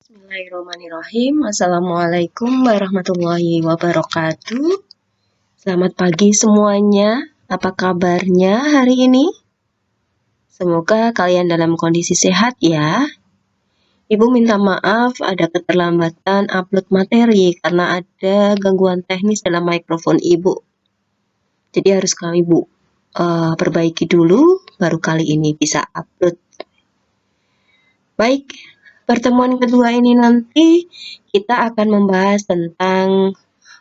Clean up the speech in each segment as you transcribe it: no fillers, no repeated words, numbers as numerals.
Bismillahirrahmanirrahim. Assalamualaikum warahmatullahi wabarakatuh. Selamat pagi semuanya. Apa kabarnya hari ini? Semoga kalian dalam kondisi sehat ya. Ibu minta maaf ada keterlambatan upload materi karena ada gangguan teknis dalam mikrofon ibu. Jadi harus ibu perbaiki dulu, baru kali ini bisa upload. Baik. Pertemuan kedua ini nanti kita akan membahas tentang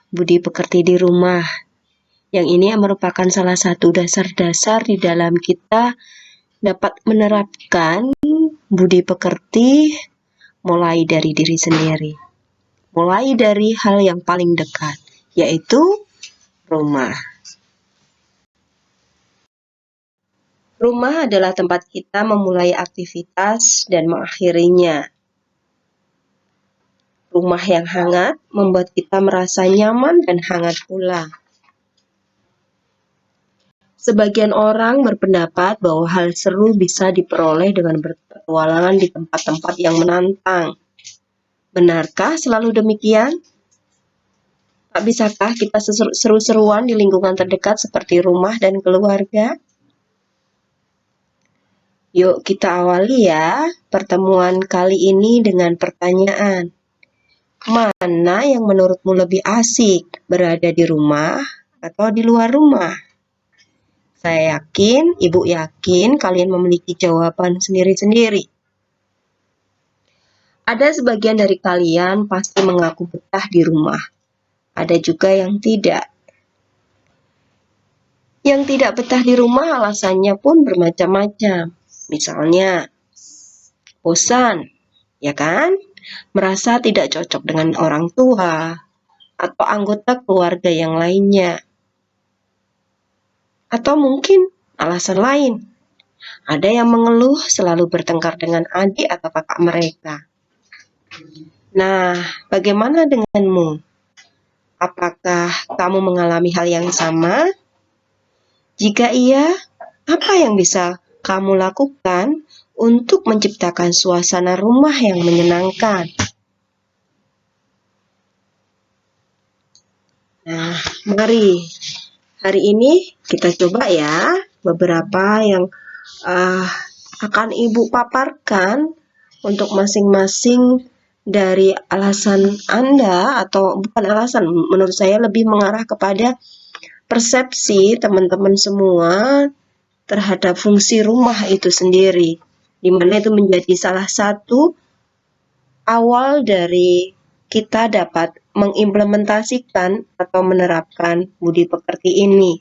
budi pekerti di rumah. Yang ini merupakan salah satu dasar-dasar di dalam kita dapat menerapkan budi pekerti mulai dari diri sendiri. Mulai dari hal yang paling dekat, yaitu rumah. Rumah adalah tempat kita memulai aktivitas dan mengakhirinya. Rumah yang hangat membuat kita merasa nyaman dan hangat pula. Sebagian orang berpendapat bahwa hal seru bisa diperoleh dengan berpetualangan di tempat-tempat yang menantang. Benarkah selalu demikian? Tak bisakah kita seru-seruan di lingkungan terdekat seperti rumah dan keluarga? Yuk kita awali ya pertemuan kali ini dengan pertanyaan. Mana yang menurutmu lebih asik, berada di rumah atau di luar rumah? Saya yakin, ibu yakin kalian memiliki jawaban sendiri-sendiri. Ada sebagian dari kalian pasti mengaku betah di rumah. Ada juga yang tidak. Yang tidak betah di rumah alasannya pun bermacam-macam. Misalnya, bosan, ya kan? Merasa tidak cocok dengan orang tua atau anggota keluarga yang lainnya. Atau mungkin alasan lain. Ada yang mengeluh selalu bertengkar dengan adik atau kakak mereka. Nah, bagaimana denganmu? Apakah kamu mengalami hal yang sama? Jika iya, apa yang bisa kamu lakukan untuk menciptakan suasana rumah yang menyenangkan? Nah, mari hari ini kita coba ya beberapa yang akan ibu paparkan untuk masing-masing dari alasan Anda, atau bukan alasan, menurut saya lebih mengarah kepada persepsi teman-teman semua terhadap fungsi rumah itu sendiri, di mana itu menjadi salah satu awal dari kita dapat mengimplementasikan atau menerapkan budi pekerti ini.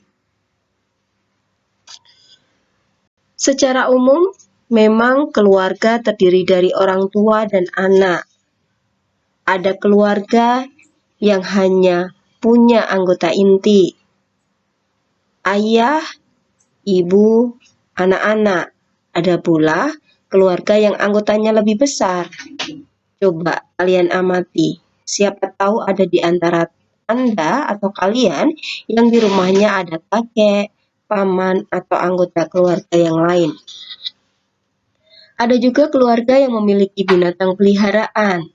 Secara umum, memang keluarga terdiri dari orang tua dan anak. Ada keluarga yang hanya punya anggota inti, ayah, ibu, anak-anak. Ada pula keluarga yang anggotanya lebih besar. Coba kalian amati, siapa tahu ada di antara Anda atau kalian yang di rumahnya ada kakek, paman, atau anggota keluarga yang lain. Ada juga keluarga yang memiliki binatang peliharaan,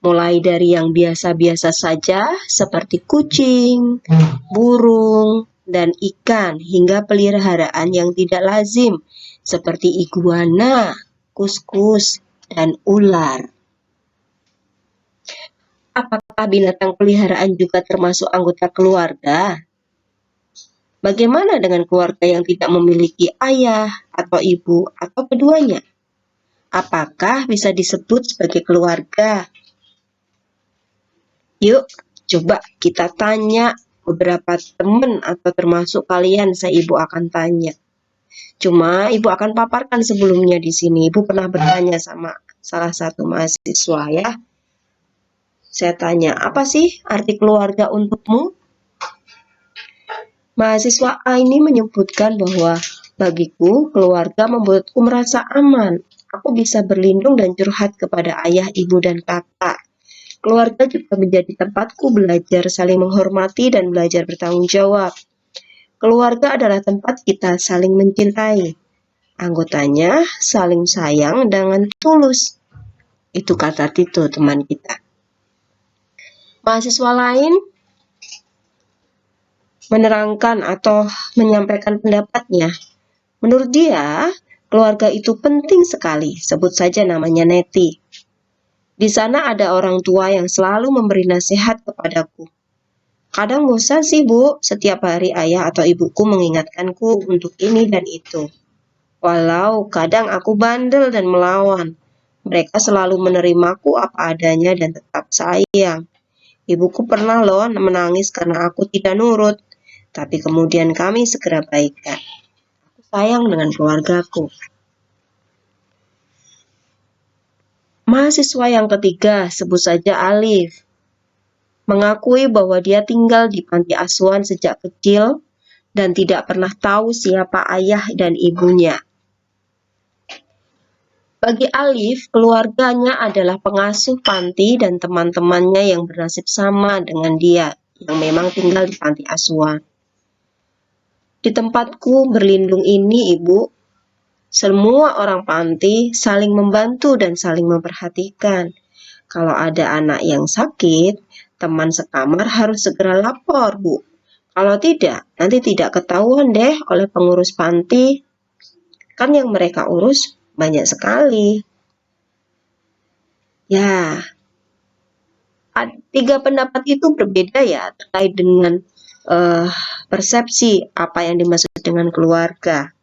mulai dari yang biasa-biasa saja seperti kucing, burung, dan ikan, hingga peliharaan yang tidak lazim seperti iguana, kuskus, dan ular. Apakah binatang peliharaan juga termasuk anggota keluarga? Bagaimana dengan keluarga yang tidak memiliki ayah atau ibu atau keduanya? Apakah bisa disebut sebagai keluarga? Yuk, coba kita tanya beberapa teman atau termasuk kalian, ibu akan tanya. Cuma ibu akan paparkan sebelumnya di sini. Ibu pernah bertanya sama salah satu mahasiswa ya. Saya tanya, apa sih arti keluarga untukmu? Mahasiswa A ini menyebutkan bahwa bagiku keluarga membuatku merasa aman. Aku bisa berlindung dan curhat kepada ayah, ibu, dan kakak. Keluarga juga menjadi tempatku belajar saling menghormati dan belajar bertanggung jawab. Keluarga adalah tempat kita saling mencintai. Anggotanya saling sayang dengan tulus. Itu kata Tito, teman kita. Mahasiswa lain menerangkan atau menyampaikan pendapatnya. Menurut dia, keluarga itu penting sekali. Sebut saja namanya Neti. Di sana ada orang tua yang selalu memberi nasihat kepadaku. Kadang bosan sih, Bu. Setiap hari ayah atau ibuku mengingatkanku untuk ini dan itu. Walau kadang aku bandel dan melawan, mereka selalu menerimaku apa adanya dan tetap sayang. Ibuku pernah loh menangis karena aku tidak nurut, tapi kemudian kami segera baikan. Aku sayang dengan keluargaku. Mahasiswa yang ketiga, sebut saja Alif, mengakui bahwa dia tinggal di panti asuhan sejak kecil dan tidak pernah tahu siapa ayah dan ibunya. Bagi Alif, keluarganya adalah pengasuh panti dan teman-temannya yang bernasib sama dengan dia, yang memang tinggal di panti asuhan. Di tempatku berlindung ini, Ibu, semua orang panti saling membantu dan saling memperhatikan. Kalau ada anak yang sakit, teman sekamar harus segera lapor, Bu. Kalau tidak, nanti tidak ketahuan deh oleh pengurus panti. Kan yang mereka urus banyak sekali. Ya, tiga pendapat itu berbeda ya terkait dengan persepsi apa yang dimaksud dengan keluarga.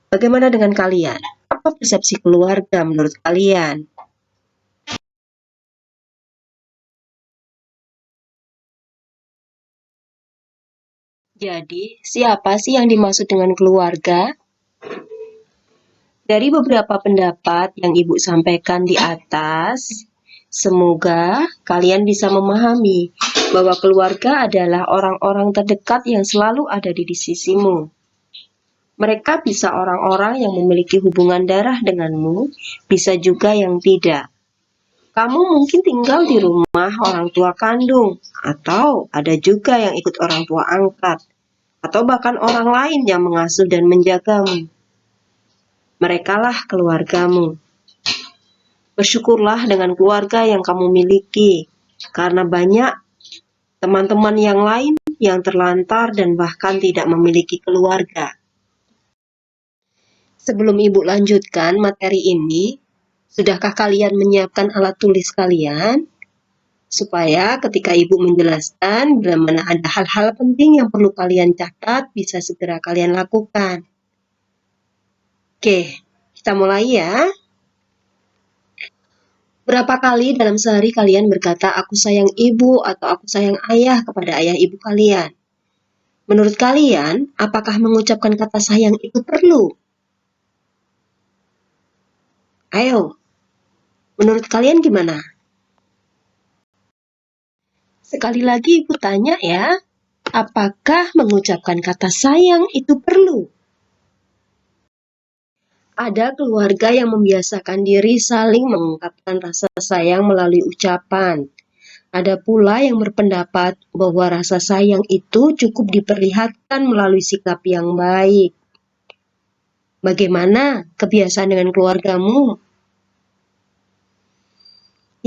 Bagaimana dengan kalian? Apa persepsi keluarga menurut kalian? Jadi, siapa sih yang dimaksud dengan keluarga? Dari beberapa pendapat yang Ibu sampaikan di atas, semoga kalian bisa memahami bahwa keluarga adalah orang-orang terdekat yang selalu ada di sisimu. Mereka bisa orang-orang yang memiliki hubungan darah denganmu, bisa juga yang tidak. Kamu mungkin tinggal di rumah orang tua kandung, atau ada juga yang ikut orang tua angkat, atau bahkan orang lain yang mengasuh dan menjagamu. Merekalah keluargamu. Bersyukurlah dengan keluarga yang kamu miliki, karena banyak teman-teman yang lain yang terlantar dan bahkan tidak memiliki keluarga. Sebelum Ibu lanjutkan materi ini, sudahkah kalian menyiapkan alat tulis kalian? Supaya ketika Ibu menjelaskan, bila mana ada hal-hal penting yang perlu kalian catat, bisa segera kalian lakukan. Oke, kita mulai ya. Berapa kali dalam sehari kalian berkata, aku sayang ibu atau aku sayang ayah kepada ayah ibu kalian? Menurut kalian, apakah mengucapkan kata sayang itu perlu? Ayo, menurut kalian gimana? Sekali lagi Ibu tanya ya, apakah mengucapkan kata sayang itu perlu? Ada keluarga yang membiasakan diri saling mengungkapkan rasa sayang melalui ucapan. Ada pula yang berpendapat bahwa rasa sayang itu cukup diperlihatkan melalui sikap yang baik. Bagaimana kebiasaan dengan keluargamu?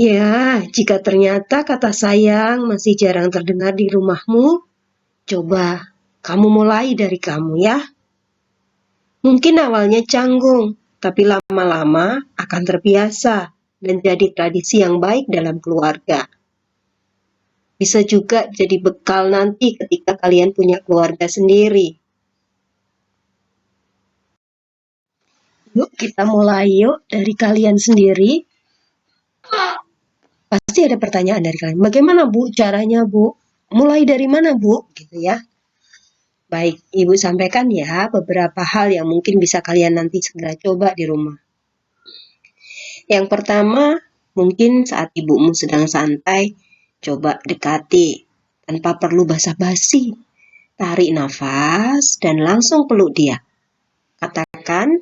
Ya, jika ternyata kata sayang masih jarang terdengar di rumahmu, coba kamu mulai dari kamu ya. Mungkin awalnya canggung, tapi lama-lama akan terbiasa dan jadi tradisi yang baik dalam keluarga. Bisa juga jadi bekal nanti ketika kalian punya keluarga sendiri. Yuk kita mulai yuk dari kalian sendiri. Pasti ada pertanyaan dari kalian. Bagaimana Bu caranya Bu? Mulai dari mana Bu? Gitu ya. Baik, Ibu sampaikan ya beberapa hal yang mungkin bisa kalian nanti segera coba di rumah. Yang pertama, mungkin saat ibumu sedang santai, coba dekati tanpa perlu basa-basi. Tarik nafas dan langsung peluk dia. Katakan,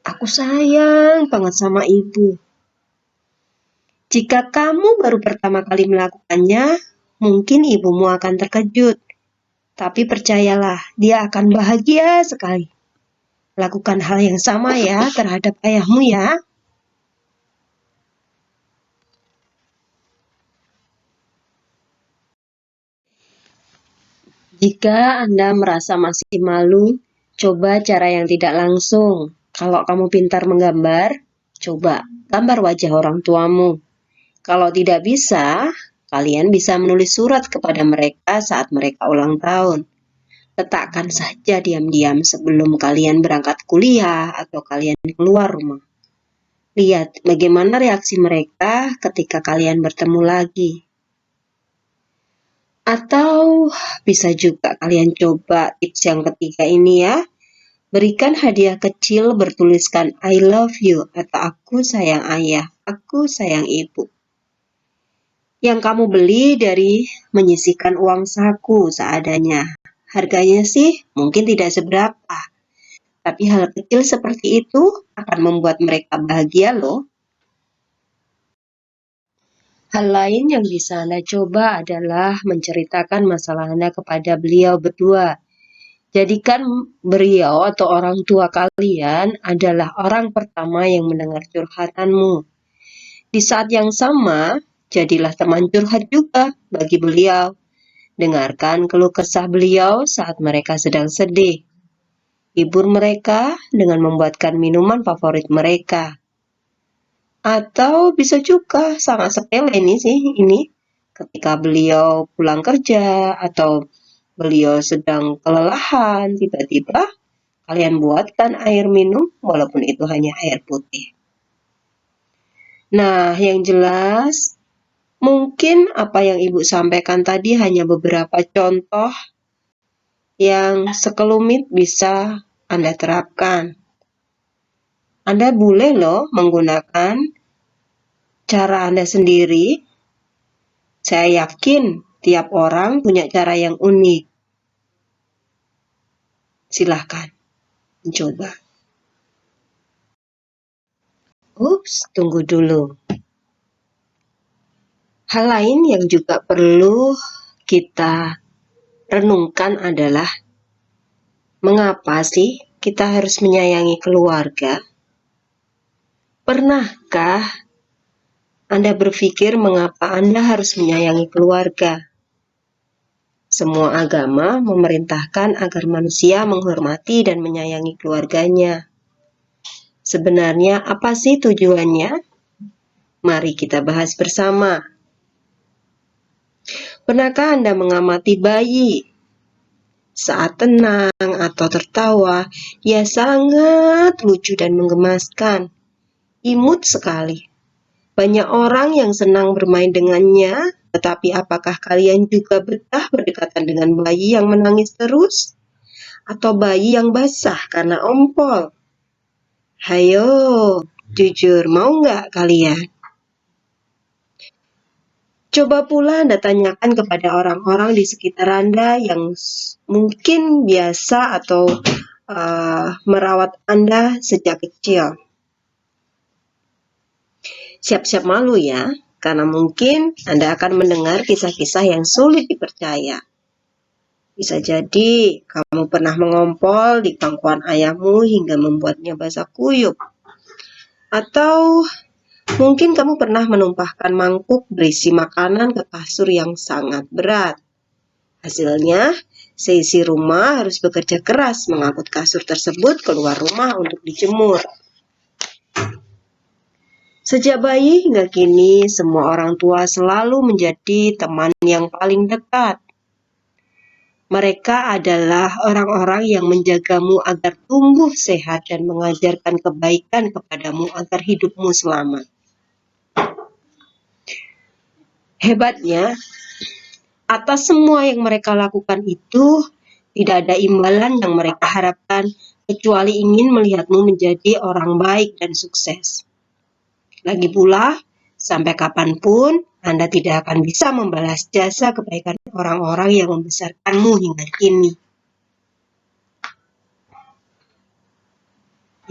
aku sayang banget sama ibu. Jika kamu baru pertama kali melakukannya, mungkin ibumu akan terkejut. Tapi percayalah, dia akan bahagia sekali. lakukan hal yang sama ya terhadap ayahmu ya. Jika Anda merasa masih malu, coba cara yang tidak langsung. Kalau kamu pintar menggambar, coba gambar wajah orang tuamu. Kalau tidak bisa, kalian bisa menulis surat kepada mereka saat mereka ulang tahun. Letakkan saja diam-diam sebelum kalian berangkat kuliah atau kalian keluar rumah. Lihat bagaimana reaksi mereka ketika kalian bertemu lagi. Atau bisa juga kalian coba tips yang ketiga ini ya. Berikan hadiah kecil bertuliskan I love you atau aku sayang ayah, aku sayang ibu. Yang kamu beli dari menyisihkan uang saku seadanya. Harganya sih mungkin tidak seberapa, tapi hal kecil seperti itu akan membuat mereka bahagia loh. Hal lain yang bisa Anda coba adalah menceritakan masalah Anda kepada beliau berdua. Jadikan beliau atau orang tua kalian adalah orang pertama yang mendengar curhatanmu. Di saat yang sama, jadilah teman curhat juga bagi beliau. Dengarkan keluh kesah beliau saat mereka sedang sedih. Hibur mereka dengan membuatkan minuman favorit mereka. Atau bisa juga sangat sepele ini ketika beliau pulang kerja atau beliau sedang kelelahan, tiba-tiba kalian buatkan air minum walaupun itu hanya air putih. Nah, yang jelas mungkin apa yang Ibu sampaikan tadi hanya beberapa contoh yang sekelumit bisa Anda terapkan. Anda boleh loh menggunakan cara Anda sendiri. Saya yakin tiap orang punya cara yang unik. Silahkan mencoba. Ups, tunggu dulu. Hal lain yang juga perlu kita renungkan adalah mengapa sih kita harus menyayangi keluarga? Pernahkah Anda berpikir mengapa Anda harus menyayangi keluarga? Semua agama memerintahkan agar manusia menghormati dan menyayangi keluarganya. Sebenarnya apa sih tujuannya? Mari kita bahas bersama. Pernahkah Anda mengamati bayi? Saat tenang atau tertawa, ia sangat lucu dan menggemaskan. Imut sekali. Banyak orang yang senang bermain dengannya, tetapi apakah kalian juga betah berdekatan dengan bayi yang menangis terus? Atau bayi yang basah karena ompol? Hayo, jujur, mau nggak kalian? Coba pula Anda tanyakan kepada orang-orang di sekitar Anda yang mungkin biasa atau merawat Anda sejak kecil. Siap-siap malu ya, karena mungkin Anda akan mendengar kisah-kisah yang sulit dipercaya. Bisa jadi kamu pernah mengompol di pangkuan ayahmu hingga membuatnya basah kuyup. Atau mungkin kamu pernah menumpahkan mangkuk berisi makanan ke kasur yang sangat berat. Hasilnya, seisi rumah harus bekerja keras mengangkut kasur tersebut keluar rumah untuk dijemur. Sejak bayi hingga kini, semua orang tua selalu menjadi teman yang paling dekat. Mereka adalah orang-orang yang menjagamu agar tumbuh sehat dan mengajarkan kebaikan kepadamu agar hidupmu selamat. Hebatnya, atas semua yang mereka lakukan itu, tidak ada imbalan yang mereka harapkan kecuali ingin melihatmu menjadi orang baik dan sukses. Lagi pula, sampai kapanpun Anda tidak akan bisa membalas jasa kebaikan orang-orang yang membesarkanmu hingga kini.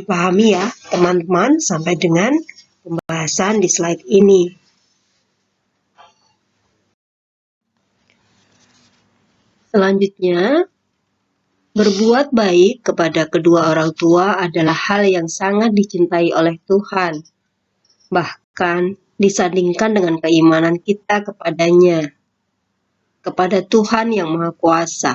Dipahami ya, teman-teman, sampai dengan pembahasan di slide ini. Selanjutnya, Berbuat baik kepada kedua orang tua adalah hal yang sangat dicintai oleh Tuhan, bahkan disandingkan dengan keimanan kita kepadanya, kepada Tuhan yang Maha Kuasa.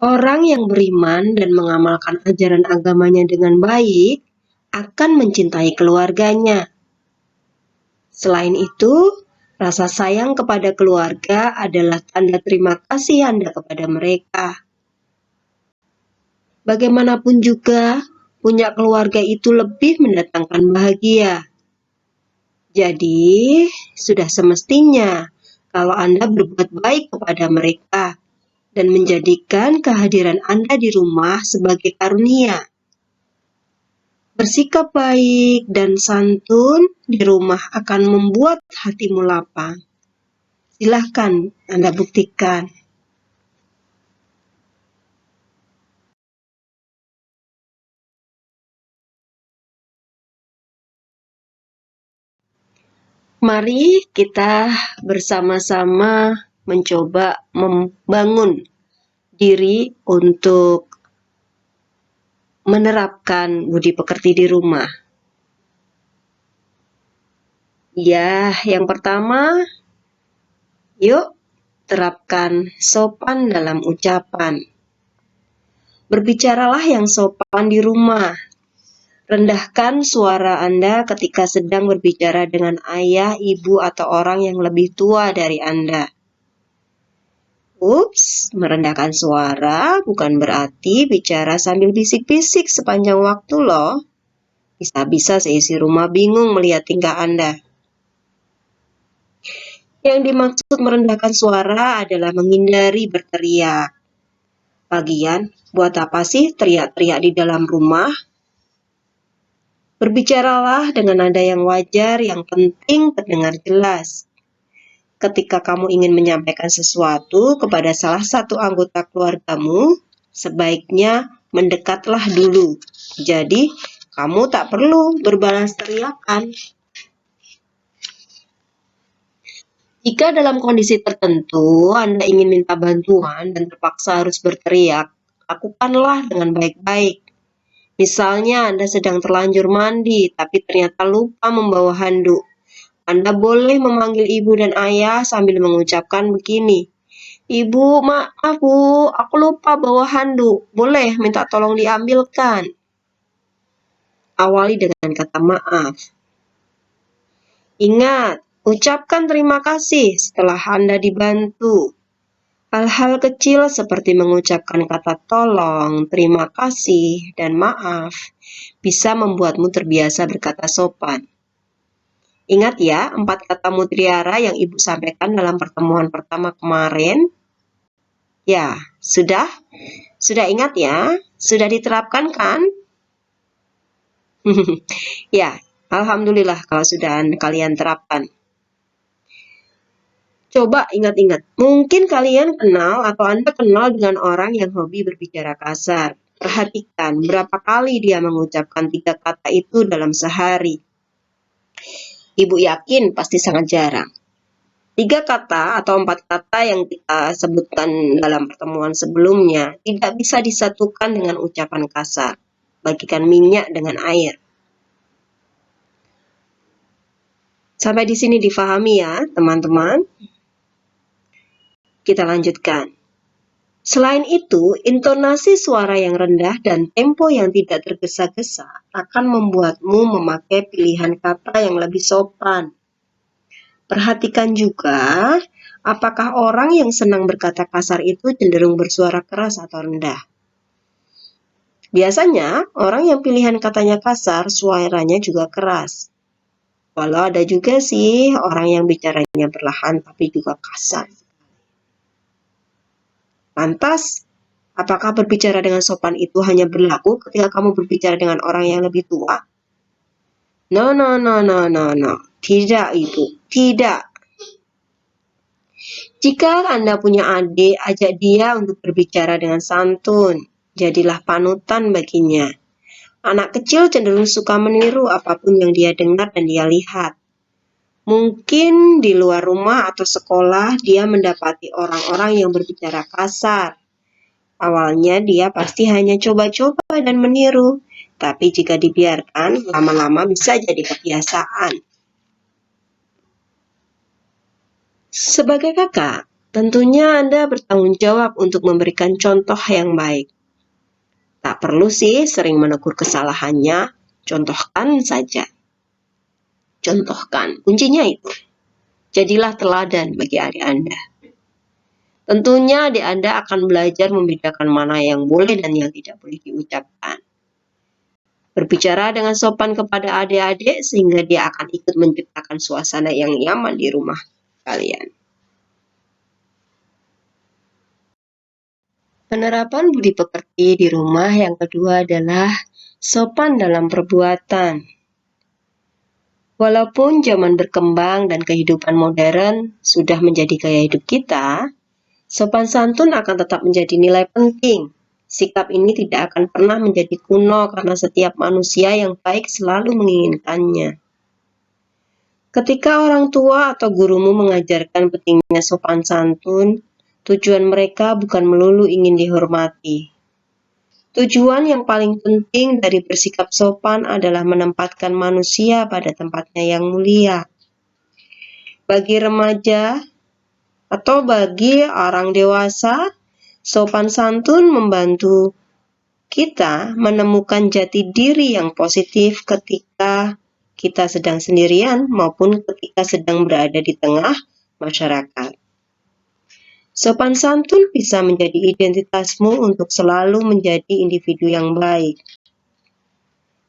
Orang yang beriman dan mengamalkan ajaran agamanya dengan baik akan mencintai keluarganya. Selain itu, rasa sayang kepada keluarga adalah tanda terima kasih Anda kepada mereka. Bagaimanapun juga, punya keluarga itu lebih mendatangkan bahagia. Jadi, sudah semestinya kalau Anda berbuat baik kepada mereka dan menjadikan kehadiran Anda di rumah sebagai karunia. Bersikap baik dan santun di rumah akan membuat hatimu lapang. Silahkan Anda buktikan. Mari kita bersama-sama mencoba membangun diri untuk menerapkan budi pekerti di rumah. Ya, yang pertama, yuk terapkan sopan dalam ucapan. Berbicaralah yang sopan di rumah. Rendahkan suara Anda ketika sedang berbicara dengan ayah, ibu, atau orang yang lebih tua dari Anda. Ups, merendahkan suara bukan berarti bicara sambil bisik-bisik sepanjang waktu loh. Bisa-bisa seisi rumah bingung melihat tingkah Anda. Yang dimaksud merendahkan suara adalah menghindari berteriak. Lagian, buat apa sih teriak-teriak di dalam rumah? Berbicaralah dengan nada yang wajar, yang penting terdengar jelas. Ketika kamu ingin menyampaikan sesuatu kepada salah satu anggota keluargamu, sebaiknya mendekatlah dulu. Jadi, kamu tak perlu berbalas teriakan. Jika dalam kondisi tertentu Anda ingin minta bantuan dan terpaksa harus berteriak, lakukanlah dengan baik-baik. Misalnya Anda sedang terlanjur mandi, tapi ternyata lupa membawa handuk. Anda boleh memanggil ibu dan ayah sambil mengucapkan begini, "Ibu, maaf Bu, aku lupa bawa handuk. Boleh minta tolong diambilkan?" Awali dengan kata maaf. Ingat, ucapkan terima kasih setelah Anda dibantu. Hal-hal kecil seperti mengucapkan kata tolong, terima kasih, dan maaf bisa membuatmu terbiasa berkata sopan. Ingat ya, 4 kata mutiara yang Ibu sampaikan dalam pertemuan pertama kemarin? Ya, sudah? Sudah ingat ya? Sudah diterapkan kan? Ya, alhamdulillah kalau sudah kalian terapkan. Coba ingat-ingat, mungkin kalian kenal atau Anda kenal dengan orang yang hobi berbicara kasar. Perhatikan berapa kali dia mengucapkan 3 kata itu dalam sehari. Ibu yakin pasti sangat jarang. 3 kata atau 4 kata yang kita sebutkan dalam pertemuan sebelumnya tidak bisa disatukan dengan ucapan kasar. Bagikan minyak dengan air. Sampai di sini difahami ya, teman-teman. Kita lanjutkan. Selain itu, intonasi suara yang rendah dan tempo yang tidak tergesa-gesa akan membuatmu memakai pilihan kata yang lebih sopan. Perhatikan juga, apakah orang yang senang berkata kasar itu cenderung bersuara keras atau rendah. Biasanya, orang yang pilihan katanya kasar, suaranya juga keras. Walau ada juga sih orang yang bicaranya perlahan tapi juga kasar. Lantas, apakah berbicara dengan sopan itu hanya berlaku ketika kamu berbicara dengan orang yang lebih tua? No. Tidak, Ibu. Tidak. Jika Anda punya adik, ajak dia untuk berbicara dengan santun. Jadilah panutan baginya. Anak kecil cenderung suka meniru apapun yang dia dengar dan dia lihat. Mungkin di luar rumah atau sekolah dia mendapati orang-orang yang berbicara kasar. Awalnya dia pasti hanya coba-coba dan meniru, tapi jika dibiarkan, lama-lama bisa jadi kebiasaan. Sebagai kakak, tentunya Anda bertanggung jawab untuk memberikan contoh yang baik. Tak perlu sih sering menegur kesalahannya, contohkan saja. Contohkan, kuncinya itu. Jadilah teladan bagi adik Anda. Tentunya adik Anda akan belajar membedakan mana yang boleh dan yang tidak boleh diucapkan. Berbicara dengan sopan kepada adik-adik sehingga dia akan ikut menciptakan suasana yang nyaman di rumah kalian. Penerapan budi pekerti di rumah yang kedua adalah sopan dalam perbuatan. Walaupun zaman berkembang dan kehidupan modern sudah menjadi gaya hidup kita, sopan santun akan tetap menjadi nilai penting. Sikap ini tidak akan pernah menjadi kuno karena setiap manusia yang baik selalu menginginkannya. Ketika orang tua atau gurumu mengajarkan pentingnya sopan santun, tujuan mereka bukan melulu ingin dihormati. Tujuan yang paling penting dari bersikap sopan adalah menempatkan manusia pada tempatnya yang mulia. Bagi remaja atau bagi orang dewasa, sopan santun membantu kita menemukan jati diri yang positif ketika kita sedang sendirian maupun ketika sedang berada di tengah masyarakat. Sopan santun bisa menjadi identitasmu untuk selalu menjadi individu yang baik.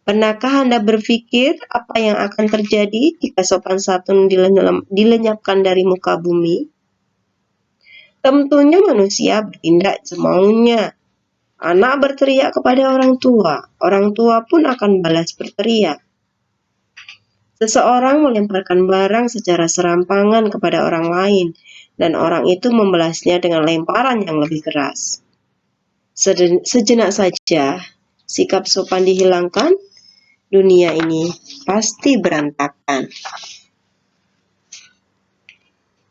Pernahkah Anda berpikir apa yang akan terjadi jika sopan santun dilenyapkan dari muka bumi? Tentunya manusia bertindak semaunya. Anak berteriak kepada orang tua pun akan balas berteriak. Seseorang melemparkan barang secara serampangan kepada orang lain, dan orang itu membalasnya dengan lemparan yang lebih keras. Sejenak saja, sikap sopan dihilangkan, dunia ini pasti berantakan.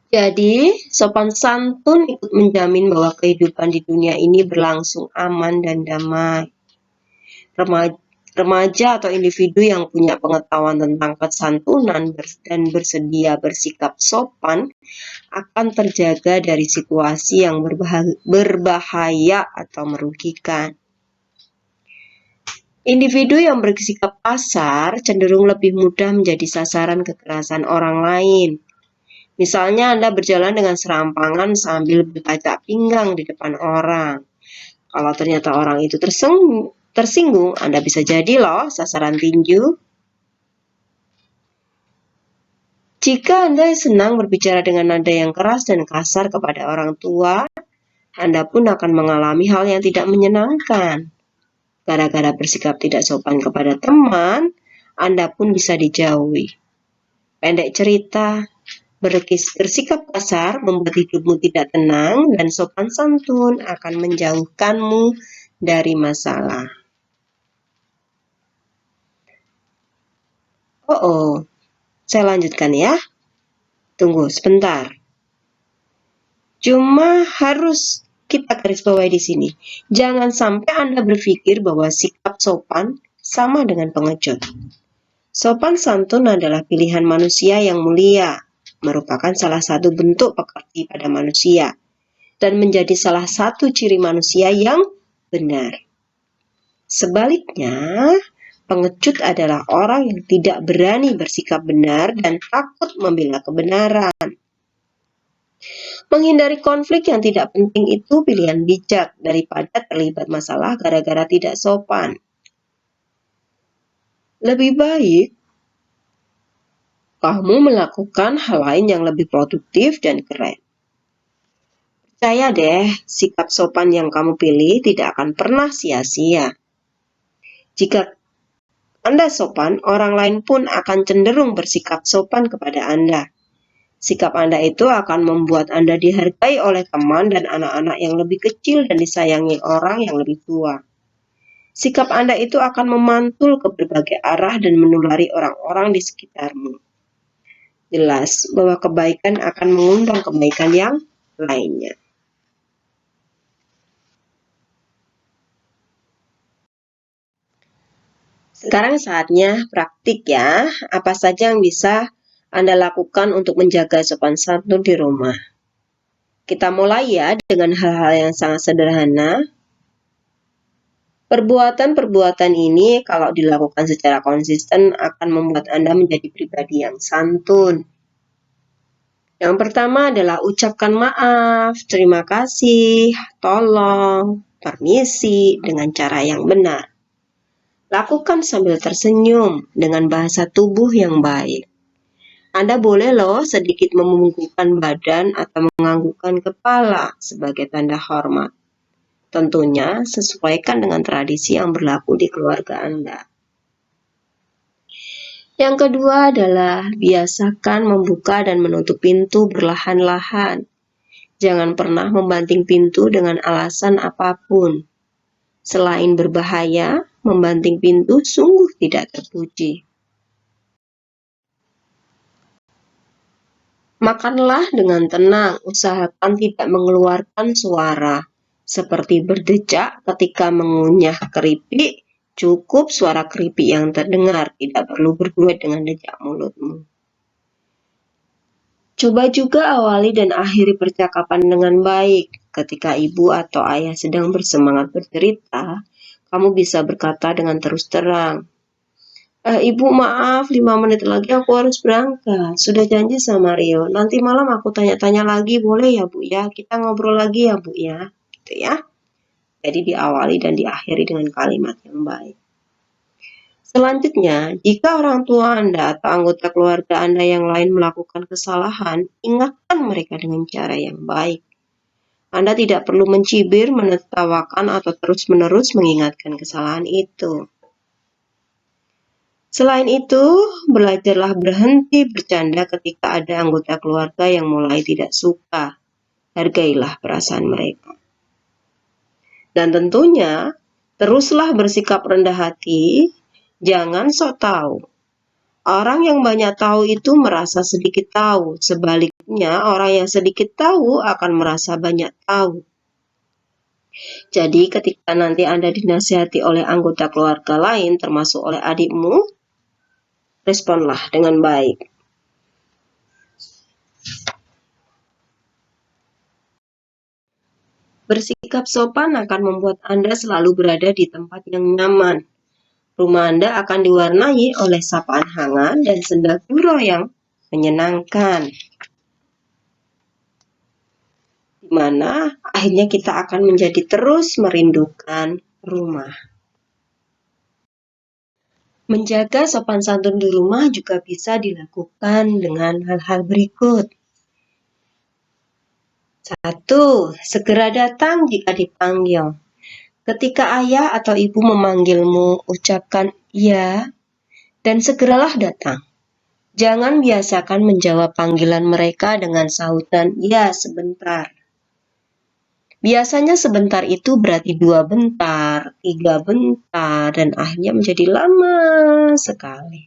Jadi, sopan santun ikut menjamin bahwa kehidupan di dunia ini berlangsung aman dan damai. Remaja atau individu yang punya pengetahuan tentang kesantunan dan bersedia bersikap sopan akan terjaga dari situasi yang berbahaya atau merugikan. Individu yang bersikap kasar cenderung lebih mudah menjadi sasaran kekerasan orang lain. Misalnya Anda berjalan dengan serampangan sambil bertacak pinggang di depan orang. Kalau ternyata orang itu tersinggung, Anda bisa jadi loh sasaran tinju. Jika Anda senang berbicara dengan nada yang keras dan kasar kepada orang tua, Anda pun akan mengalami hal yang tidak menyenangkan. Gara-gara bersikap tidak sopan kepada teman, Anda pun bisa dijauhi. Pendek cerita, bersikap kasar membuat hidupmu tidak tenang dan sopan santun akan menjauhkanmu dari masalah. Saya lanjutkan ya. Tunggu sebentar. Cuma harus kita garis bawahi di sini. Jangan sampai Anda berpikir bahwa sikap sopan sama dengan pengecut. Sopan santun adalah pilihan manusia yang mulia, merupakan salah satu bentuk pekerti pada manusia, dan menjadi salah satu ciri manusia yang benar. Sebaliknya, pengecut adalah orang yang tidak berani bersikap benar dan takut membela kebenaran. Menghindari konflik yang tidak penting itu pilihan bijak daripada terlibat masalah gara-gara tidak sopan. Lebih baik kamu melakukan hal lain yang lebih produktif dan keren. Percaya deh, sikap sopan yang kamu pilih tidak akan pernah sia-sia. Jika Anda sopan, orang lain pun akan cenderung bersikap sopan kepada Anda. Sikap Anda itu akan membuat Anda dihargai oleh teman dan anak-anak yang lebih kecil dan disayangi orang yang lebih tua. Sikap Anda itu akan memantul ke berbagai arah dan menulari orang-orang di sekitarmu. Jelas bahwa kebaikan akan mengundang kebaikan yang lainnya. Sekarang saatnya praktik ya. Apa saja yang bisa Anda lakukan untuk menjaga sopan santun di rumah? Kita mulai ya dengan hal-hal yang sangat sederhana. Perbuatan-perbuatan ini kalau dilakukan secara konsisten akan membuat Anda menjadi pribadi yang santun. Yang pertama adalah ucapkan maaf, terima kasih, tolong, permisi dengan cara yang benar. Lakukan sambil tersenyum dengan bahasa tubuh yang baik. Anda boleh loh sedikit membungkukkan badan atau menganggukkan kepala sebagai tanda hormat. Tentunya sesuaikan dengan tradisi yang berlaku di keluarga Anda. Yang kedua adalah biasakan membuka dan menutup pintu perlahan-lahan. Jangan pernah membanting pintu dengan alasan apapun. Selain berbahaya, membanting pintu sungguh tidak terpuji. Makanlah dengan tenang, usahakan tidak mengeluarkan suara, seperti berdecak ketika mengunyah keripik. Cukup suara keripik yang terdengar, tidak perlu berduet dengan decak mulutmu. Coba juga awali dan akhiri percakapan dengan baik. Ketika ibu atau ayah sedang bersemangat bercerita, kamu bisa berkata dengan terus terang, Ibu maaf, 5 menit lagi aku harus berangkat. Sudah janji sama Rio. Nanti malam aku tanya-tanya lagi, boleh ya Bu ya? Kita ngobrol lagi ya Bu ya? Gitu ya. Jadi diawali dan diakhiri dengan kalimat yang baik. Selanjutnya, jika orang tua Anda atau anggota keluarga Anda yang lain melakukan kesalahan, ingatkan mereka dengan cara yang baik. Anda tidak perlu mencibir, menertawakan, atau terus-menerus mengingatkan kesalahan itu. Selain itu, belajarlah berhenti bercanda ketika ada anggota keluarga yang mulai tidak suka. Hargailah perasaan mereka. Dan tentunya, teruslah bersikap rendah hati, jangan sok tahu. Orang yang banyak tahu itu merasa sedikit tahu. Sebaliknya, orang yang sedikit tahu akan merasa banyak tahu. Jadi, ketika nanti Anda dinasihati oleh anggota keluarga lain, termasuk oleh adikmu, responlah dengan baik. Bersikap sopan akan membuat Anda selalu berada di tempat yang nyaman. Rumah Anda akan diwarnai oleh sapaan hangat dan senda gurau yang menyenangkan. Di mana akhirnya kita akan menjadi terus merindukan rumah. Menjaga sopan santun di rumah juga bisa dilakukan dengan hal-hal berikut. 1. Segera datang jika dipanggil. Ketika ayah atau ibu memanggilmu, ucapkan iya dan segeralah datang. Jangan biasakan menjawab panggilan mereka dengan sahutan ya sebentar. Biasanya sebentar itu berarti 2 bentar, 3 bentar, dan akhirnya menjadi lama sekali.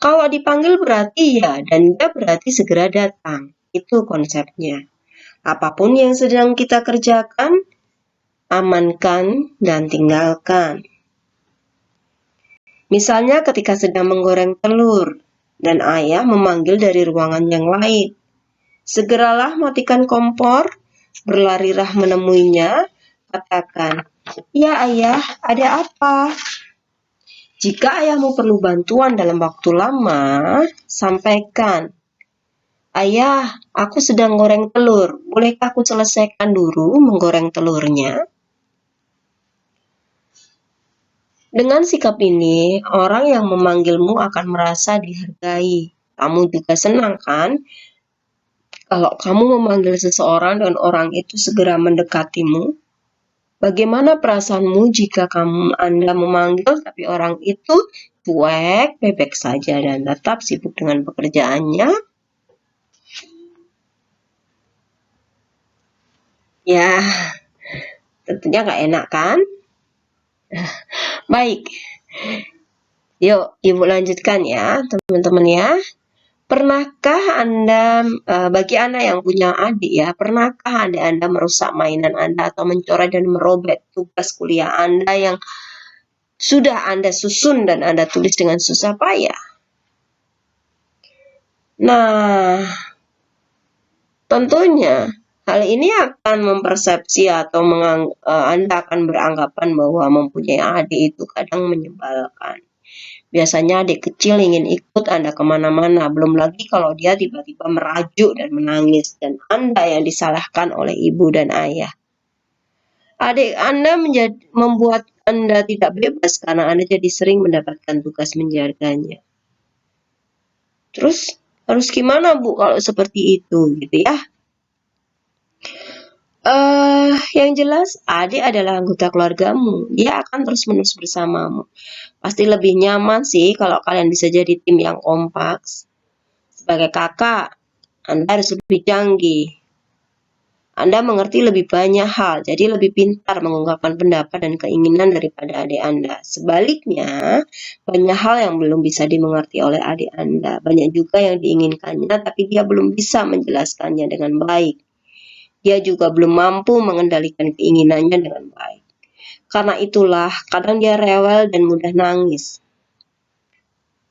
Kalau dipanggil berarti ya, dan ya berarti segera datang. Itu konsepnya. Apapun yang sedang kita kerjakan, amankan dan tinggalkan. Misalnya ketika sedang menggoreng telur dan ayah memanggil dari ruangan yang lain. Segeralah matikan kompor, berlarilah menemuinya, katakan, "Ya ayah, ada apa?" Jika ayahmu perlu bantuan dalam waktu lama, sampaikan, "Ayah, aku sedang goreng telur. Bolehkah aku selesaikan dulu menggoreng telurnya?" Dengan sikap ini, orang yang memanggilmu akan merasa dihargai. Kamu juga senang kan? Kalau kamu memanggil seseorang dan orang itu segera mendekatimu, bagaimana perasaanmu jika Anda memanggil tapi orang itu cuek, bebek saja dan tetap sibuk dengan pekerjaannya? Ya, tentunya nggak enak kan? Baik, yuk Ibu lanjutkan ya teman-teman ya. Pernahkah bagi Anda yang punya adik ya, pernahkah Anda merusak mainan Anda atau mencoret dan merobek tugas kuliah Anda yang sudah Anda susun dan Anda tulis dengan susah payah. Nah, tentunya hal ini akan mempersepsi atau Anda akan beranggapan bahwa mempunyai adik itu kadang menyebalkan. Biasanya adik kecil ingin ikut Anda kemana-mana, belum lagi kalau dia tiba-tiba merajuk dan menangis, dan Anda yang disalahkan oleh ibu dan ayah. Adik Anda membuat Anda tidak bebas karena Anda jadi sering mendapatkan tugas menjaganya. Terus harus gimana Bu kalau seperti itu gitu ya? Yang jelas adik adalah anggota keluargamu. Dia akan terus-menerus bersamamu. Pasti lebih nyaman sih kalau kalian bisa jadi tim yang kompak. Sebagai kakak, Anda harus lebih canggih. Anda mengerti lebih banyak hal, jadi lebih pintar mengungkapkan pendapat dan keinginan daripada adik Anda. Sebaliknya, banyak hal yang belum bisa dimengerti oleh adik Anda. Banyak juga yang diinginkannya, tapi dia belum bisa menjelaskannya dengan baik. Dia juga belum mampu mengendalikan keinginannya dengan baik. Karena itulah, kadang dia rewel dan mudah nangis.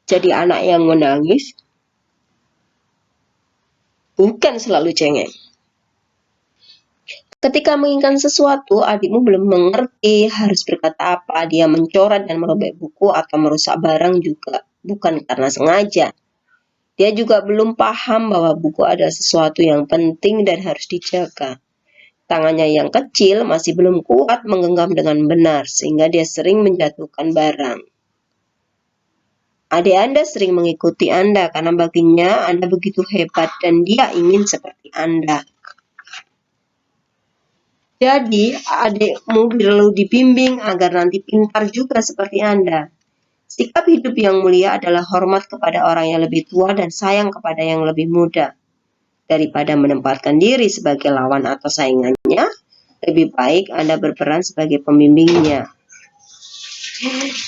Jadi anak yang menangis bukan selalu cengeng. Ketika menginginkan sesuatu, adikmu belum mengerti harus berkata apa. Dia mencoret dan merobek buku atau merusak barang juga, bukan karena sengaja. Dia juga belum paham bahwa buku adalah sesuatu yang penting dan harus dijaga. Tangannya yang kecil masih belum kuat menggenggam dengan benar, sehingga dia sering menjatuhkan barang. Adik Anda sering mengikuti Anda karena baginya Anda begitu hebat dan dia ingin seperti Anda. Jadi, adikmu perlu dibimbing agar nanti pintar juga seperti Anda. Sikap hidup yang mulia adalah hormat kepada orang yang lebih tua dan sayang kepada yang lebih muda. Daripada menempatkan diri sebagai lawan atau saingannya, lebih baik Anda berperan sebagai pembimbingnya.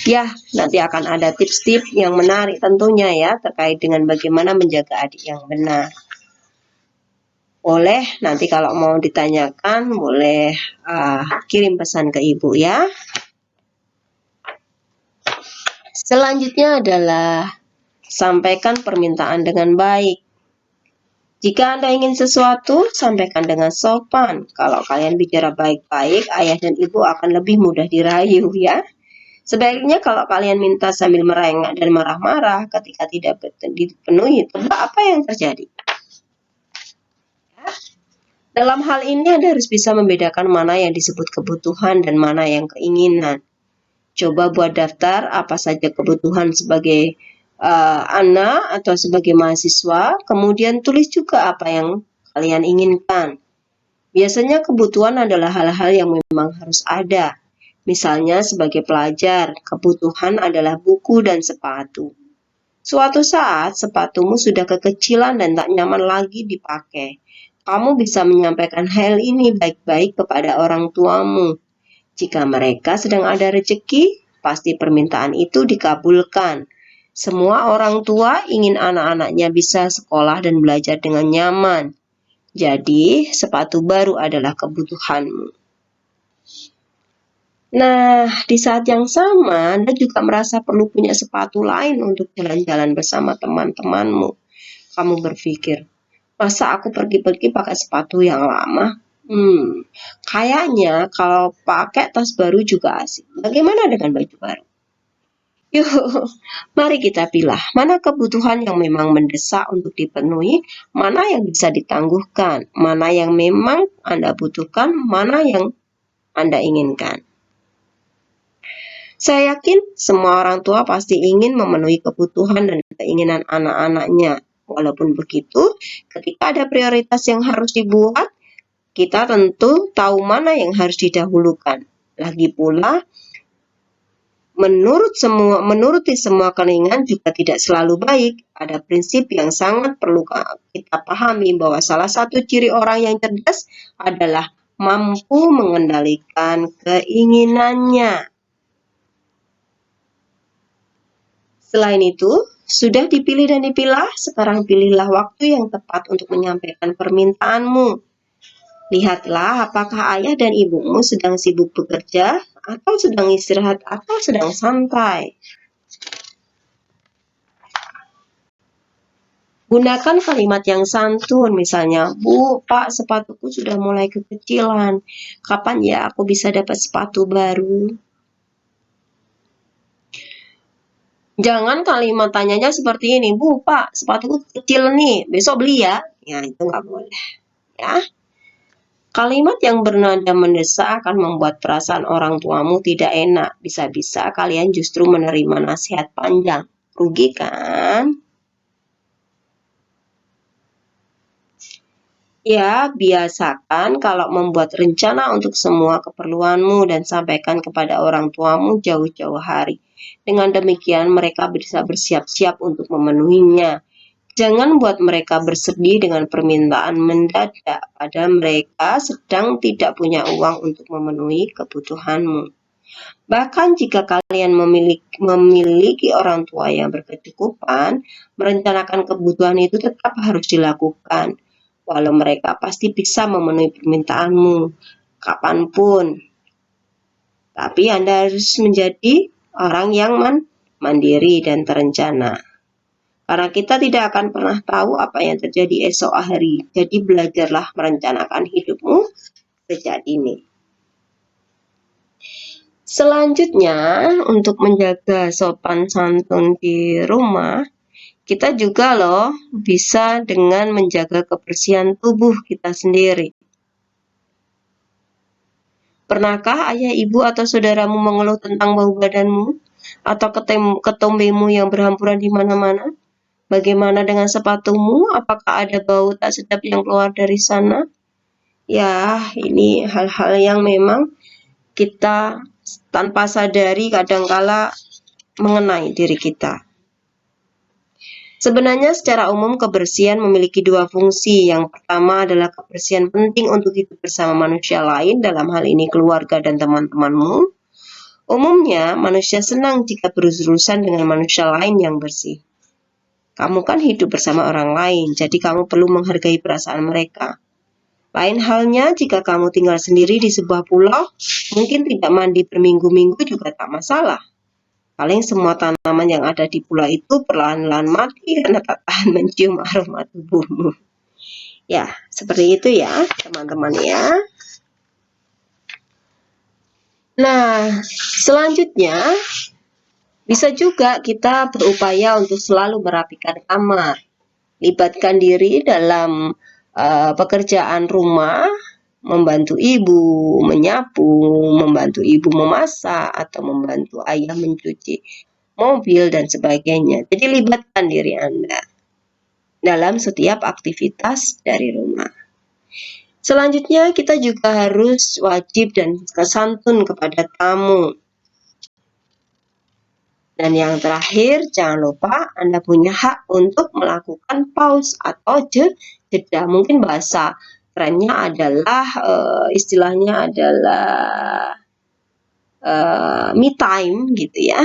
Ya, nanti akan ada tips-tips yang menarik tentunya ya, terkait dengan bagaimana menjaga adik yang benar. Boleh nanti kalau mau ditanyakan boleh kirim pesan ke ibu ya. Selanjutnya adalah sampaikan permintaan dengan baik. Jika Anda ingin sesuatu, sampaikan dengan sopan. Kalau kalian bicara baik-baik, ayah dan ibu akan lebih mudah dirayu ya. Sebaiknya kalau kalian minta sambil merengek dan marah-marah ketika tidak dipenuhi, tebak apa yang terjadi? Dalam hal ini Anda harus bisa membedakan mana yang disebut kebutuhan dan mana yang keinginan. Coba buat daftar apa saja kebutuhan sebagai anak atau sebagai mahasiswa, kemudian tulis juga apa yang kalian inginkan. Biasanya kebutuhan adalah hal-hal yang memang harus ada. Misalnya sebagai pelajar, kebutuhan adalah buku dan sepatu. Suatu saat sepatumu sudah kekecilan dan tak nyaman lagi dipakai. Kamu bisa menyampaikan hal ini baik-baik kepada orang tuamu. Jika mereka sedang ada rezeki, pasti permintaan itu dikabulkan. Semua orang tua ingin anak-anaknya bisa sekolah dan belajar dengan nyaman. Jadi, sepatu baru adalah kebutuhanmu. Nah, di saat yang sama, Anda juga merasa perlu punya sepatu lain untuk jalan-jalan bersama teman-temanmu. Kamu berpikir, masa aku pergi-pergi pakai sepatu yang lama? Kayaknya kalau pakai tas baru juga asik. Bagaimana dengan baju baru? Yuk, mari kita pilih mana kebutuhan yang memang mendesak untuk dipenuhi, mana yang bisa ditangguhkan, mana yang memang Anda butuhkan, mana yang Anda inginkan. Saya yakin semua orang tua pasti ingin memenuhi kebutuhan dan keinginan anak-anaknya. Walaupun begitu, ketika ada prioritas yang harus dibuat, kita tentu tahu mana yang harus didahulukan. Lagi pula, menuruti semua keinginan juga tidak selalu baik. Ada prinsip yang sangat perlu kita pahami bahwa salah satu ciri orang yang cerdas adalah mampu mengendalikan keinginannya. Selain itu, sudah dipilih dan dipilah, sekarang pilihlah waktu yang tepat untuk menyampaikan permintaanmu. Lihatlah apakah ayah dan ibumu sedang sibuk bekerja, atau sedang istirahat, atau sedang santai. Gunakan kalimat yang santun, misalnya, Bu, Pak, sepatuku sudah mulai kekecilan. Kapan ya aku bisa dapat sepatu baru? Jangan kalimat tanyanya seperti ini, Bu, Pak, sepatuku kecil nih, besok beli ya. Ya, itu nggak boleh. Ya. Kalimat yang bernada mendesak akan membuat perasaan orang tuamu tidak enak. Bisa-bisa kalian justru menerima nasihat panjang. Rugi kan? Ya, biasakan kalau membuat rencana untuk semua keperluanmu dan sampaikan kepada orang tuamu jauh-jauh hari. Dengan demikian mereka bisa bersiap-siap untuk memenuhinya. Jangan buat mereka bersedih dengan permintaan mendadak, padahal mereka sedang tidak punya uang untuk memenuhi kebutuhanmu. Bahkan jika kalian memiliki orang tua yang berkecukupan, merencanakan kebutuhan itu tetap harus dilakukan. Walau mereka pasti bisa memenuhi permintaanmu kapanpun. Tapi Anda harus menjadi orang yang mandiri dan terencana. Karena kita tidak akan pernah tahu apa yang terjadi esok hari. Jadi belajarlah merencanakan hidupmu sejak dini. Selanjutnya, untuk menjaga sopan santun di rumah, kita juga loh bisa dengan menjaga kebersihan tubuh kita sendiri. Pernahkah ayah, ibu, atau saudaramu mengeluh tentang bau badanmu atau ketombemu yang berhamburan di mana-mana? Bagaimana dengan sepatumu? Apakah ada bau tak sedap yang keluar dari sana? Ya, ini hal-hal yang memang kita tanpa sadari kadangkala mengenai diri kita. Sebenarnya secara umum kebersihan memiliki dua fungsi. Yang pertama adalah kebersihan penting untuk hidup bersama manusia lain, dalam hal ini keluarga dan teman-temanmu. Umumnya manusia senang jika berurusan dengan manusia lain yang bersih. Kamu kan hidup bersama orang lain, jadi kamu perlu menghargai perasaan mereka. Lain halnya jika kamu tinggal sendiri di sebuah pulau, mungkin tidak mandi berminggu-minggu juga tak masalah. Paling semua tanaman yang ada di pulau itu perlahan-lahan mati karena tak tahan mencium aroma tubuhmu. Ya, seperti itu ya teman-teman ya. Nah, selanjutnya bisa juga kita berupaya untuk selalu merapikan kamar. Libatkan diri dalam pekerjaan rumah, membantu ibu menyapu, membantu ibu memasak, atau membantu ayah mencuci mobil dan sebagainya. Jadi libatkan diri Anda dalam setiap aktivitas dari rumah. Selanjutnya kita juga harus wajib dan santun kepada tamu. Dan yang terakhir, jangan lupa Anda punya hak untuk melakukan pause atau jeda. Mungkin bahasa kerennya adalah istilahnya adalah me time gitu ya.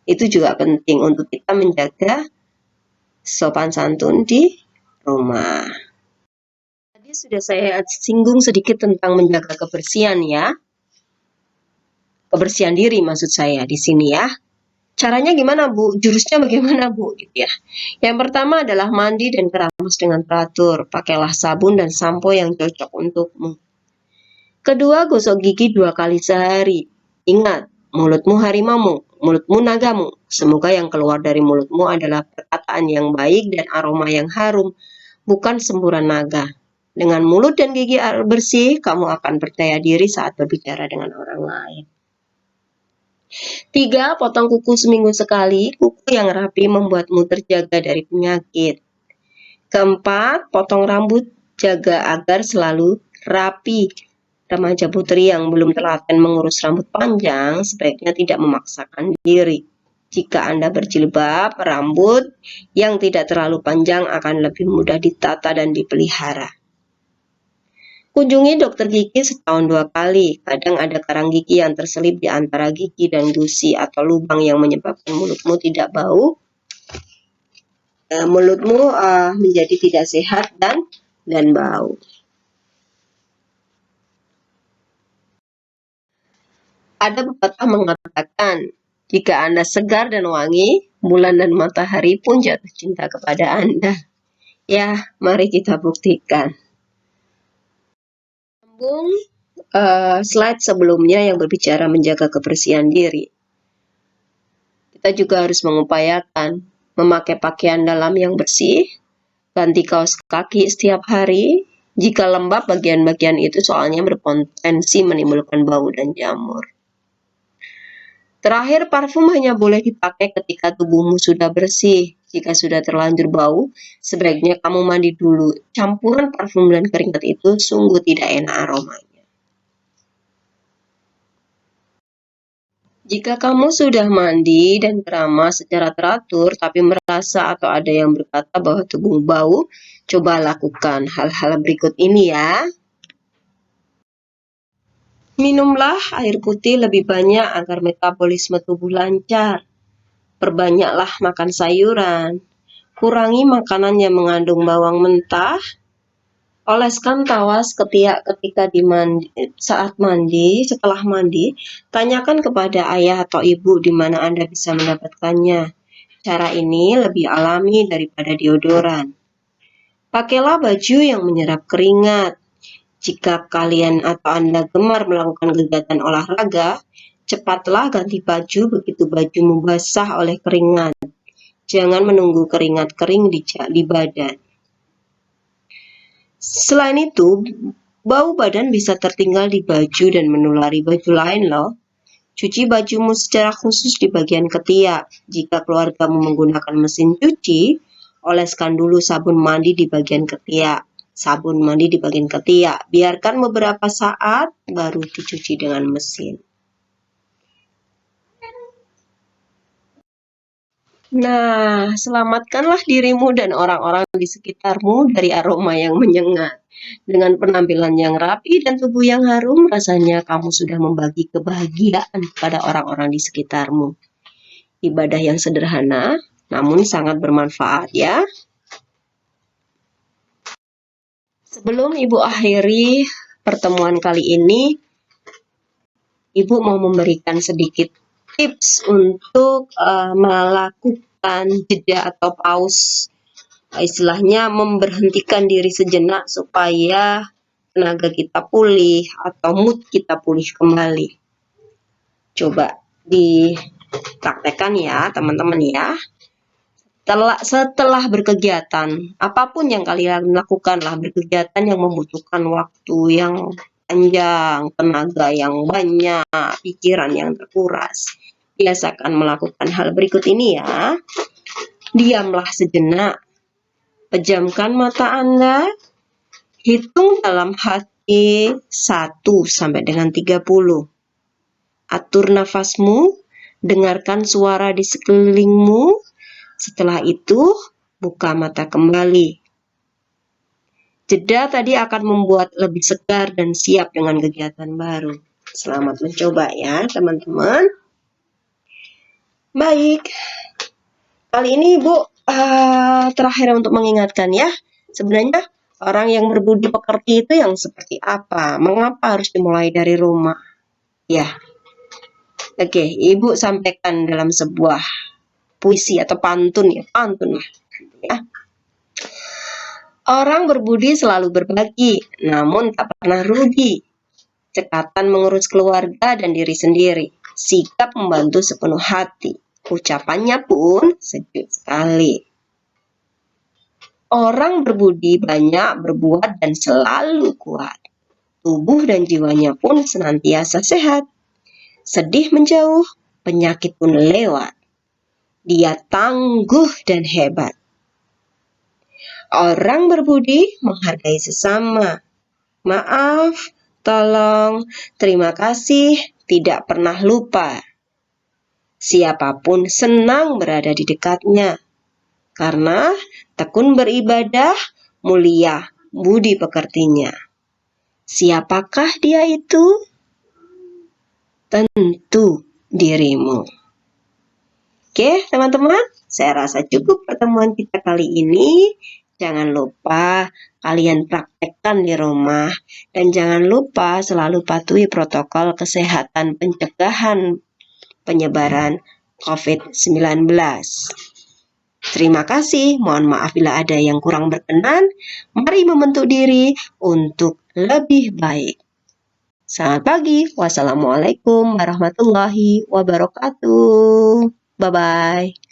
Itu juga penting untuk kita menjaga sopan santun di rumah. Tadi sudah saya singgung sedikit tentang menjaga kebersihan ya. Kebersihan diri maksud saya di sini ya. Caranya gimana Bu? Jurusnya bagaimana Bu? Gitu ya. Yang pertama adalah mandi dan keramas dengan teratur. Pakailah sabun dan sampo yang cocok untukmu. Kedua, gosok gigi 2 kali sehari. Ingat, mulutmu harimaumu, mulutmu nagamu. Semoga yang keluar dari mulutmu adalah perkataan yang baik dan aroma yang harum, bukan semburan naga. Dengan mulut dan gigi bersih, kamu akan percaya diri saat berbicara dengan orang lain. 3. Potong kuku seminggu sekali. Kuku yang rapi membuatmu terjaga dari penyakit. 4. Potong rambut. Jaga agar selalu rapi. Remaja putri yang belum telaten mengurus rambut panjang sebaiknya tidak memaksakan diri. Jika Anda berjilbab, rambut yang tidak terlalu panjang akan lebih mudah ditata dan dipelihara. Kunjungi dokter gigi setahun 2 kali. Kadang ada karang gigi yang terselip di antara gigi dan gusi atau lubang yang menyebabkan mulutmu tidak bau. Mulutmu menjadi tidak sehat dan bau. Ada pepatah mengatakan, jika Anda segar dan wangi, bulan dan matahari pun jatuh cinta kepada Anda. Ya, mari kita buktikan. Sambung slide sebelumnya yang berbicara menjaga kebersihan diri. Kita juga harus mengupayakan memakai pakaian dalam yang bersih, ganti kaos kaki setiap hari. Jika lembab, bagian-bagian itu soalnya berpotensi menimbulkan bau dan jamur. Terakhir, parfum hanya boleh dipakai ketika tubuhmu sudah bersih. Jika sudah terlanjur bau, sebaiknya kamu mandi dulu. Campuran parfum dan keringat itu sungguh tidak enak aromanya. Jika kamu sudah mandi dan keramas secara teratur, tapi merasa atau ada yang berkata bahwa tubuhmu bau, coba lakukan hal-hal berikut ini ya. Minumlah air putih lebih banyak agar metabolisme tubuh lancar. Perbanyaklah makan sayuran. Kurangi makanan yang mengandung bawang mentah. Oleskan tawas ketiak ketika saat mandi, setelah mandi, tanyakan kepada ayah atau ibu di mana Anda bisa mendapatkannya. Cara ini lebih alami daripada deodoran. Pakailah baju yang menyerap keringat. Jika kalian atau Anda gemar melakukan kegiatan olahraga, cepatlah ganti baju begitu bajumu basah oleh keringat. Jangan menunggu keringat kering di badan. Selain itu, bau badan bisa tertinggal di baju dan menulari baju lain loh. Cuci bajumu secara khusus di bagian ketiak. Jika keluargamu menggunakan mesin cuci, oleskan dulu sabun mandi di bagian ketiak. Sabun mandi di bagian ketiak. Biarkan beberapa saat, baru dicuci dengan mesin. Nah, selamatkanlah dirimu dan orang-orang di sekitarmu dari aroma yang menyengat. Dengan penampilan yang rapi dan tubuh yang harum, rasanya kamu sudah membagi kebahagiaan kepada orang-orang di sekitarmu. Ibadah yang sederhana, namun sangat bermanfaat ya. Sebelum Ibu akhiri pertemuan kali ini, Ibu mau memberikan sedikit tips untuk melakukan jeda atau pause, istilahnya memberhentikan diri sejenak supaya tenaga kita pulih atau mood kita pulih kembali. Coba dipraktekkan ya teman-teman ya. Setelah berkegiatan, apapun yang kalian lakukanlah, berkegiatan yang membutuhkan waktu yang panjang, tenaga yang banyak, pikiran yang terkuras. Biasakan melakukan hal berikut ini ya. Diamlah sejenak. Pejamkan mata Anda. Hitung dalam hati 1 sampai dengan 30. Atur nafasmu. Dengarkan suara di sekelilingmu. Setelah itu, buka mata kembali. Jeda tadi akan membuat lebih segar dan siap dengan kegiatan baru. Selamat mencoba ya, teman-teman. Baik. Kali ini Ibu terakhir untuk mengingatkan ya. Sebenarnya orang yang berbudi pekerti itu yang seperti apa? Mengapa harus dimulai dari rumah? Ya. Oke, Ibu sampaikan dalam sebuah puisi atau pantun ya, pantun lah. Ya. Orang berbudi selalu berbagi, namun tak pernah rugi. Cekatan mengurus keluarga dan diri sendiri. Sikap membantu sepenuh hati. Ucapannya pun sejuk sekali. Orang berbudi banyak berbuat dan selalu kuat. Tubuh dan jiwanya pun senantiasa sehat. Sedih menjauh, penyakit pun lewat. Dia tangguh dan hebat. Orang berbudi menghargai sesama. Maaf, tolong, terima kasih, tidak pernah lupa. Siapapun senang berada di dekatnya. Karena tekun beribadah, mulia budi pekertinya. Siapakah dia itu? Tentu dirimu. Oke, teman-teman, saya rasa cukup pertemuan kita kali ini. Jangan lupa kalian praktekkan di rumah dan jangan lupa selalu patuhi protokol kesehatan pencegahan penyebaran COVID-19. Terima kasih, mohon maaf bila ada yang kurang berkenan. Mari membentuk diri untuk lebih baik. Selamat pagi. Wassalamualaikum warahmatullahi wabarakatuh. Bye-bye.